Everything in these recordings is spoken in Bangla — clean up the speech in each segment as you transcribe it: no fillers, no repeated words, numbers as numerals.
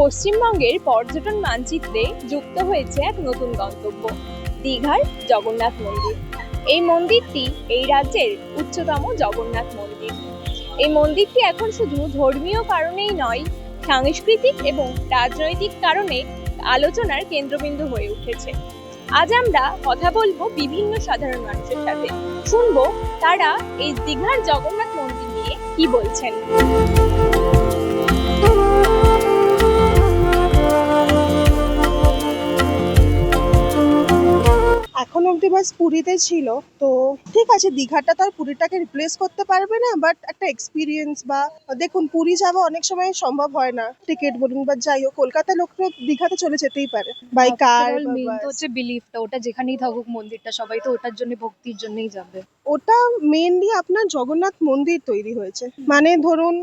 পশ্চিমবঙ্গের পর্যটন মানচিত্রে যুক্ত হয়েছে এক নতুন গন্তব্য, দীঘার জগন্নাথ মন্দির। এই মন্দিরটি এই রাজ্যের উচ্চতম জগন্নাথ মন্দির। এই মন্দিরটি এখন শুধু ধর্মীয় কারণেই নয়, সাংস্কৃতিক এবং রাজনৈতিক কারণে আলোচনার কেন্দ্রবিন্দু হয়ে উঠেছে। আজ আমরা কথা বলবো বিভিন্ন সাধারণ মানুষের সাথে, শুনবো তারা এই দীঘার জগন্নাথ মন্দির নিয়ে কি বলছেন। এখন অব্দি বাস পুরীতে ছিল, তো ঠিক আছে, দীঘাটা তার পুরীটাকে রিপ্লেস করতে পারবে না, বাট একটা এক্সপিরিয়েন্স বা দেখুন, পুরী যাওয়া অনেক সময় সম্ভব হয় না, টিকিট বলুন বা যাই হোক, কলকাতার লোকরা দীঘাতে চলে যেতেই পারে বাই কার। মেইন তো হচ্ছে বিলিফটা, ওটা যেখানেই থাকুক মন্দিরটা, সবাই তো ওটার জন্য, ভক্তির জন্যই যাবে। ওটা মেইনলি আপনার জগন্নাথ মন্দির তৈরি হয়েছে, মানে ধরুন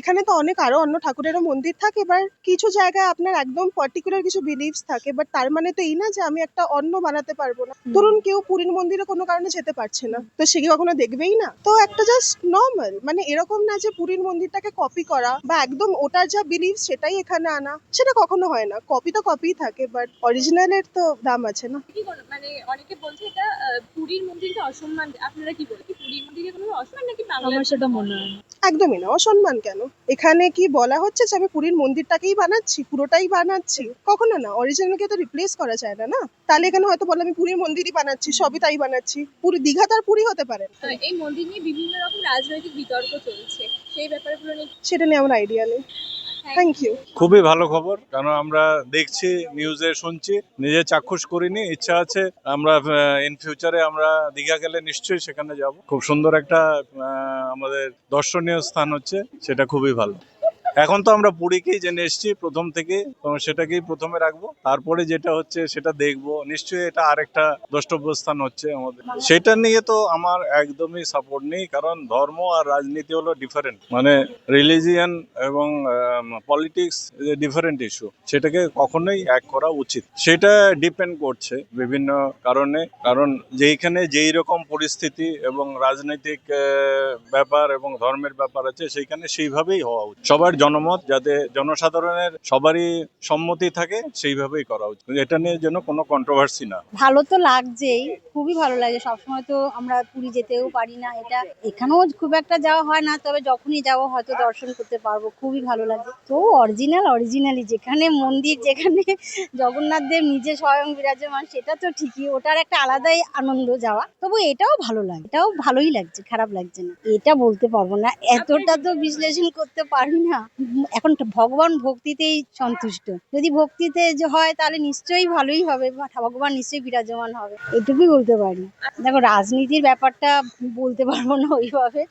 এখানে তো অনেক আরো অন্য ঠাকুরেরও মন্দির থাকে, এবার কিছু জায়গায় আপনার একদম পার্টিকুলার কিছু বিলিভস থাকে, বাট তার মানে তো এই না যে আমি একটা অন্য বানাতে পারবো না। ধরুন কেউ পুরীর মন্দিরে কোনো কারণে যেতে পারছে না, তো সে কি কখনো দেখবেই না? তো একটা জাস্ট নর্মাল, মানে এরকম না যে পুরীর মন্দিরটাকে কপি করা বা একদম ওটার যা বিলিভ সেটাই এখানে আনা, সেটা কখনো হয় না। কপি তো কপি থাকে, বাট অরিজিনালের তো দাম আছে না। মানে অনেকে বলছে এটা পুরীর মন্দিরকে অসম্মান, আপনারা কি বলেন? পুরীর মন্দিরে কোনো অসম্মান নাকি আমার সেটা মনে হয় না। একদমই না, অসম্মান কেন? এখানে কি বলা হচ্ছে যে আমি পুরীর মন্দিরটাকেই বানাচ্ছি, পুরোটাই বানাচ্ছি? কখনো না, অরিজিনালকে তো রিপ্লেস করা যায় না। তাহলে এখানে হয়তো বলে আমি পুরীর মন্দিরই বানাচ্ছি, সবই তাই বানাচ্ছি। পুরী দীঘা তার পুরী হতে পারে? এই মন্দির নিয়ে বিভিন্ন রকম রাজনৈতিক বিতর্ক চলছে, সেই ব্যাপারগুলো নিয়ে সেটা নিয়ে আমার আইডিয়া নেই। Thank you. খুবই ভালো খবর, কারণ আমরা দেখছি, নিউজে শুনছি, নিজে চাক্ষুষ করিনি, ইচ্ছা আছে। আমরা ইন ফিউচারে আমরা দীঘা গেলে নিশ্চয়ই সেখানে যাব। খুব সুন্দর একটা আমাদের দর্শনীয় স্থান হচ্ছে, সেটা খুবই ভালো। এখন তো আমরা পুরীকেই জেনে এসেছি প্রথম থেকে, তো সেটাকেই প্রথমে রাখবো, তারপরে যেটা হচ্ছে সেটা দেখবো। নিশ্চয়ই এটা আরেকটা দ্রষ্টব্য স্থান হচ্ছে আমাদের, সেটা নিয়ে তো আমার একদমই সাপোর্ট নেই, কারণ ধর্ম আর রাজনীতি হলো ডিফারেন্ট, মানে রিলিজিয়ান এবং পলিটিক্স ডিফারেন্ট ইস্যু, সেটাকে কখনোই এক করা উচিত। সেটা ডিপেন্ড করছে বিভিন্ন কারণে, কারণ যেইখানে যেই রকম পরিস্থিতি এবং রাজনৈতিক ব্যাপার এবং ধর্মের ব্যাপার আছে, সেইখানে সেইভাবেই হওয়া উচিত। সবার জনমত যাতে জনসাধারণের সবারই সম্মতি থাকে, সেইভাবেই করা উচিত। এটা নিয়ে যেন কোনো কন্ট্রোভার্সি না। ভালো তো লাগছেই, খুবই ভালো লাগে। সবসময় তো আমরা পুরী যেতেও পারি না, এটা এখানেও খুব একটা যাওয়া হয় না, তবে যখনই যাবো হয়তো দর্শন করতে পারবো, খুবই ভালো লাগে। তো অরিজিনালি যেখানে মন্দির, যেখানে জগন্নাথ দেব নিজে স্বয়ং বিরাজমান, সেটা তো ঠিকই, ওটার একটা আলাদাই আনন্দ যাওয়া। তবু এটাও ভালো লাগে, এটাও ভালোই লাগছে, খারাপ লাগছে না, এটা বলতে পারবো না, এতটা তো বিশ্লেষণ করতে পারি না। এখন ভগবান ভক্তিতেই সন্তুষ্ট, যদি ভক্তিতে যে হয় তাহলে নিশ্চয়ই ভালোই হবে, ভগবান নিশ্চয়ই বিরাজমান হবে, এটুকুই বলতে পারি। দেখো, রাজনীতির ব্যাপারটা বলতে পারবো না ওইভাবে,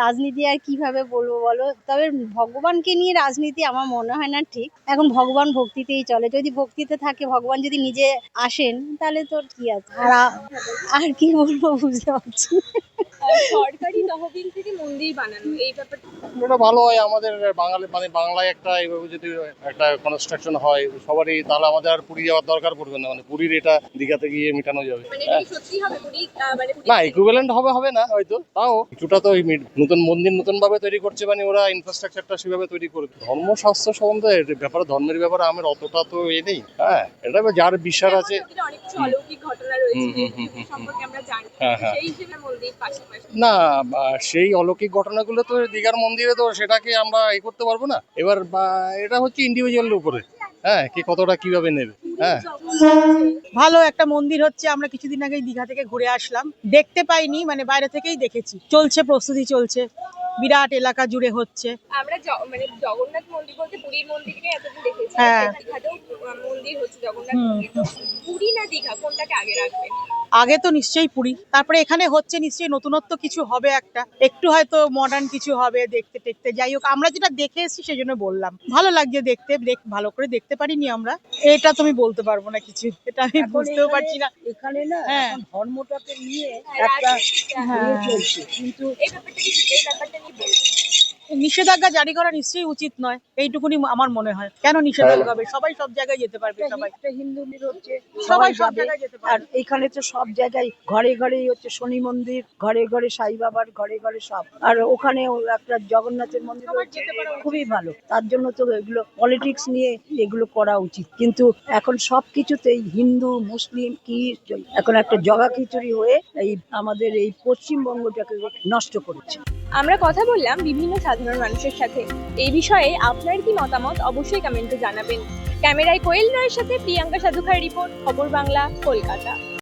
রাজনীতি আর কিভাবে বলবো বলো। তবে ভগবানকে নিয়ে রাজনীতি আমার মনে হয় না ঠিক। এখন ভগবান ভক্তিতেই চলে, যদি ভক্তিতে থাকে, ভগবান যদি নিজে আসেন, তাহলে তোর কি আছে। আর কি বলবো বুঝতে পারছি না। সরকারি তহবিল থেকে মন্দির বানানো, এই ব্যাপারটা এটা ভালো হয় আমাদের বাঙালি, মানে বাংলায় একটা এইভাবে যদি একটা কনস্ট্রাকশন হয় সবারই, তাহলে আমাদের আর পুরী যাওয়ার দরকার পড়বে না, মানে পুরীর এটা দীঘাতে গিয়ে মেটানো যাবে। মানে এটা কি সত্যি হবে পুরী, মানে না, ইকুইভ্যালেন্ট হবে না হয়তো, তাও কিছুটা তো নতুন মন্দির নতুন ভাবে তৈরি করছে, মানে ওরা ইনফ্রাস্ট্রাকচারটা সেভাবে তৈরি করে। ধর্মশাস্ত্র সম্বন্ধে ব্যাপারে, ধর্মের ব্যাপারে আমার অতটা তো নেই। হ্যাঁ, এটা যার বিশ্বাস আছে। অনেক কিছু অলৌকিক ঘটনা রয়েছে সম্পর্কে আমরা জানি, সেই হিসেবে মন্দির পাশাপাশি না, সেই অলৌকিক ঘটনাগুলো তো দীঘার মন্দিরে তো সেটাকে আমরা করতে পারবো না। এবার এটা হচ্ছে ইন্ডিভিজুয়ালের উপরে, হ্যাঁ, কি কতটা কিভাবে নেবে। হ্যাঁ, ভালো একটা মন্দির হচ্ছে। আমরা কিছুদিন আগে দীঘা থেকে ঘুরে আসলাম, দেখতে পাইনি, মানে বাইরে থেকেই দেখেছি। চলছে, প্রস্তুতি চলছে, বিরাট এলাকা জুড়ে হচ্ছে। আমরা মানে জগন্নাথ মন্দির বলতে পুরীর মন্দিরকে এতদিন দেখেছি, হ্যাঁ। দীঘাতেও মন্দির হচ্ছে জগন্নাথ মন্দির। পুরী না দীঘা, কোনটাকে আগে রাখবেন? আগে তো নিশ্চয়ই পুরী, তারপরে এখানে হচ্ছে নিশ্চয়ই নতুনত্ব কিছু হবে, একটু হয়তো মডার্ন কিছু হবে, দেখতে টেকতে। যাই হোক, আমরা যেটা দেখে এসেছি সেই জন্য বললাম, ভালো লাগছে দেখতে। ভালো করে দেখতে পারিনি আমরা, এটা তুমি বলতে পারবো না কিছু, এটা আমি বুঝতেও পারছি না। এখানে না এখন ধর্মটাকে নিয়ে একটা চলছে, কিন্তু এই ব্যাপারটা নিয়ে বলবেন। নিষেধাজ্ঞা জারি করা নিশ্চয়ই উচিত নয়, এইটুকুনি আমার মনে হয়। কেন নিষেধাজ্ঞা হবে? সবাই সব জায়গায় যেতে পারবে, সবাই একটা হিন্দু মন্দির হচ্ছে সবাই সব যাবে। জায়গায় যেতে আর পারবে। এখানে তো সব জায়গায় ঘরে ঘরেই হচ্ছে শনি মন্দির, ঘরে ঘরে সাই বাবার, ঘরে ঘরে সব। আর ওখানেও একটা জগন্নাথের মন্দির সবার হচ্ছে, যেতে পারা উচিত। খুবই ভালো। তার জন্য তো এগুলো পলিটিক্স নিয়ে এগুলো করা উচিত, কিন্তু এখন সবকিছুতেই হিন্দু মুসলিম কি এখন একটা জগা খিচুড়ি হয়ে এই আমাদের এই পশ্চিমবঙ্গটাকে নষ্ট করেছে। আমরা কথা বললাম বিভিন্ন সাধারণ মানুষের সাথে। এই বিষয়ে আপনার কি মতামত অবশ্যই কমেন্টে জানাবেন। ক্যামেরায় কোয়েল রায়ের সাথে প্রিয়াঙ্কা সাধুখার রিপোর্ট, খবর বাংলা, কলকাতা।